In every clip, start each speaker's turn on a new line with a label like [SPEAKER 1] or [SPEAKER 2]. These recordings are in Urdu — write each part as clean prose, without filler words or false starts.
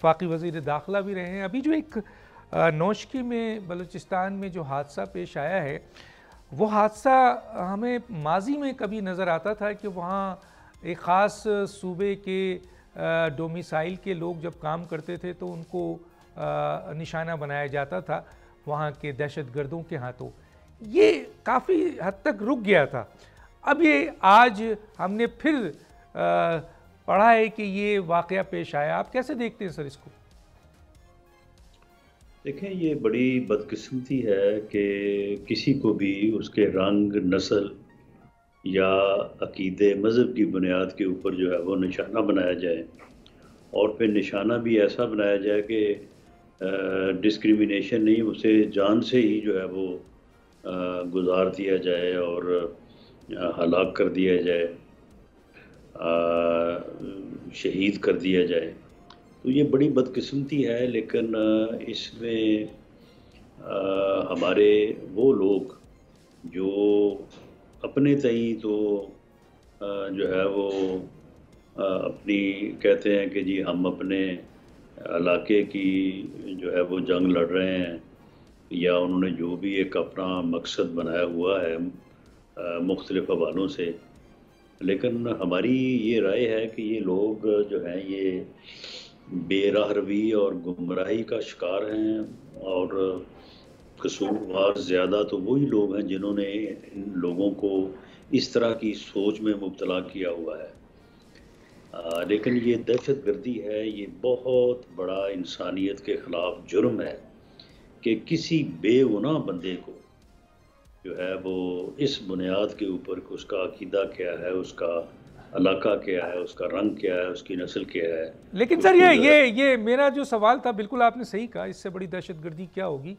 [SPEAKER 1] وفاقی وزیر داخلہ بھی رہے ہیں. ابھی جو ایک نوشکی میں بلوچستان میں جو حادثہ پیش آیا ہے، وہ حادثہ ہمیں ماضی میں کبھی نظر آتا تھا کہ وہاں ایک خاص صوبے کے ڈومیسائل کے لوگ جب کام کرتے تھے تو ان کو نشانہ بنایا جاتا تھا وہاں کے دہشت گردوں کے ہاتھوں. یہ کافی حد تک رک گیا تھا. اب یہ آج ہم نے پھر پڑھا ہے کہ یہ واقعہ پیش آیا. آپ کیسے دیکھتے ہیں سر اس کو؟
[SPEAKER 2] دیکھیں، یہ بڑی بدقسمتی ہے کہ کسی کو بھی اس کے رنگ، نسل یا عقیدے، مذہب کی بنیاد کے اوپر جو ہے وہ نشانہ بنایا جائے، اور پھر نشانہ بھی ایسا بنایا جائے کہ ڈسکریمنیشن نہیں، اسے جان سے ہی جو ہے وہ گزار دیا جائے اور ہلاک کر دیا جائے، شہید کر دیا جائے. تو یہ بڑی بدقسمتی ہے. لیکن اس میں ہمارے وہ لوگ جو اپنے تئیں تو جو ہے وہ اپنی کہتے ہیں کہ جی ہم اپنے علاقے کی جو ہے وہ جنگ لڑ رہے ہیں، یا انہوں نے جو بھی ایک اپنا مقصد بنایا ہوا ہے مختلف حوالوں سے. لیکن ہماری یہ رائے ہے کہ یہ لوگ جو ہیں یہ بے راہ روی اور گمراہی کا شکار ہیں، اور قصوروار زیادہ تو وہی لوگ ہیں جنہوں نے ان لوگوں کو اس طرح کی سوچ میں مبتلا کیا ہوا ہے. لیکن یہ دہشت گردی ہے، یہ بہت بڑا انسانیت کے خلاف جرم ہے کہ کسی بے گناہ بندے کو جو ہے وہ اس بنیاد کے اوپر کہ اس کا عقیدہ کیا ہے، اس کا علاقہ کیا ہے، اس کا رنگ کیا ہے، اس کی نسل کیا ہے.
[SPEAKER 1] لیکن سر یہ میرا جو سوال تھا، بالکل آپ نے صحیح کہا، اس سے بڑی دہشت گردی کیا ہوگی.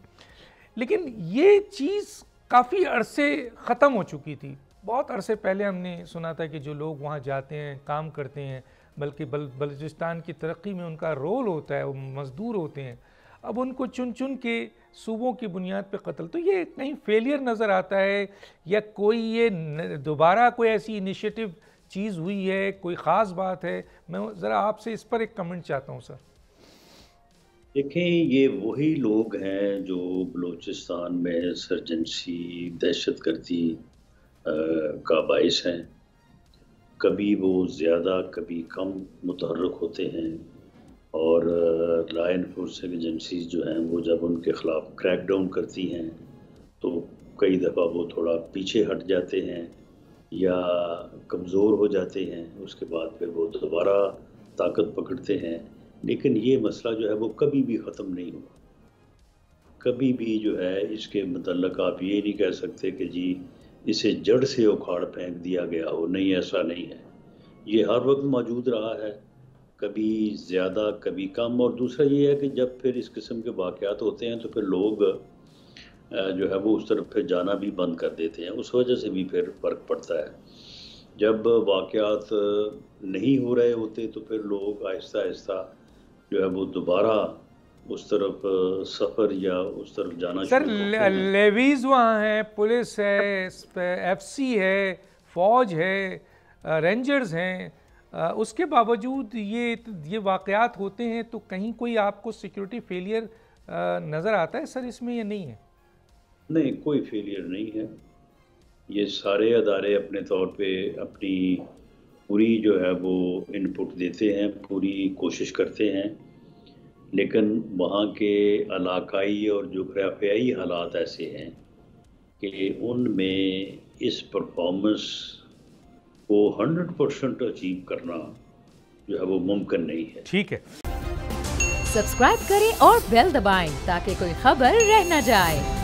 [SPEAKER 1] لیکن یہ چیز کافی عرصے ختم ہو چکی تھی. بہت عرصے پہلے ہم نے سنا تھا کہ جو لوگ وہاں جاتے ہیں، کام کرتے ہیں، بلکہ بلوچستان کی ترقی میں ان کا رول ہوتا ہے، وہ مزدور ہوتے ہیں، اب ان کو چن چن کے صوبوں کی بنیاد پہ قتل. تو یہ کہیں فیلئر نظر آتا ہے، یا کوئی یہ دوبارہ کوئی ایسی انیشیٹو چیز ہوئی ہے، کوئی خاص بات ہے؟ میں ذرا آپ سے اس پر ایک کمنٹ چاہتا ہوں سر.
[SPEAKER 2] دیکھیں، یہ وہی لوگ ہیں جو بلوچستان میں سرجنسی، دہشت گردی کا باعث ہیں. کبھی وہ زیادہ کبھی کم متحرک ہوتے ہیں، اور لا انفورسنگ ایجنسیز جو ہیں وہ جب ان کے خلاف کریک ڈاؤن کرتی ہیں تو کئی دفعہ وہ تھوڑا پیچھے ہٹ جاتے ہیں یا کمزور ہو جاتے ہیں. اس کے بعد پھر وہ دوبارہ طاقت پکڑتے ہیں. لیکن یہ مسئلہ جو ہے وہ کبھی بھی ختم نہیں ہوا. کبھی بھی جو ہے اس کے متعلق آپ یہ نہیں کہہ سکتے کہ جی اسے جڑ سے اکھاڑ پھینک دیا گیا ہو. نہیں، ایسا نہیں ہے. یہ ہر وقت موجود رہا ہے، کبھی زیادہ کبھی کم. اور دوسرا یہ ہے کہ جب پھر اس قسم کے واقعات ہوتے ہیں تو پھر لوگ جو ہے وہ اس طرف پھر جانا بھی بند کر دیتے ہیں. اس وجہ سے بھی پھر فرق پڑتا ہے. جب واقعات نہیں ہو رہے ہوتے تو پھر لوگ آہستہ آہستہ جو ہے وہ دوبارہ اس طرف سفر یا اس طرف جانا شروع کرتے ہیں.
[SPEAKER 1] سر لیویز وہاں ہیں، پولیس ہے، ایف سی ہے، فوج ہے، رینجرز ہیں، اس کے باوجود یہ واقعات ہوتے ہیں. تو کہیں کوئی آپ کو سیکیورٹی فیلئر نظر آتا ہے سر اس میں، یا نہیں ہے؟
[SPEAKER 2] نہیں، کوئی فیلئر نہیں ہے. یہ سارے ادارے اپنے طور پہ اپنی پوری جو ہے وہ ان پٹ دیتے ہیں، پوری کوشش کرتے ہیں. لیکن وہاں کے علاقائی اور جغرافیائی حالات ایسے ہیں کہ ان میں اس پرفارمنس کو 100% اچیو کرنا جو ہے وہ ممکن نہیں ہے.
[SPEAKER 1] ٹھیک ہے،
[SPEAKER 3] سبسکرائب کریں اور بیل دبائیں تاکہ کوئی خبر رہ نہ جائے.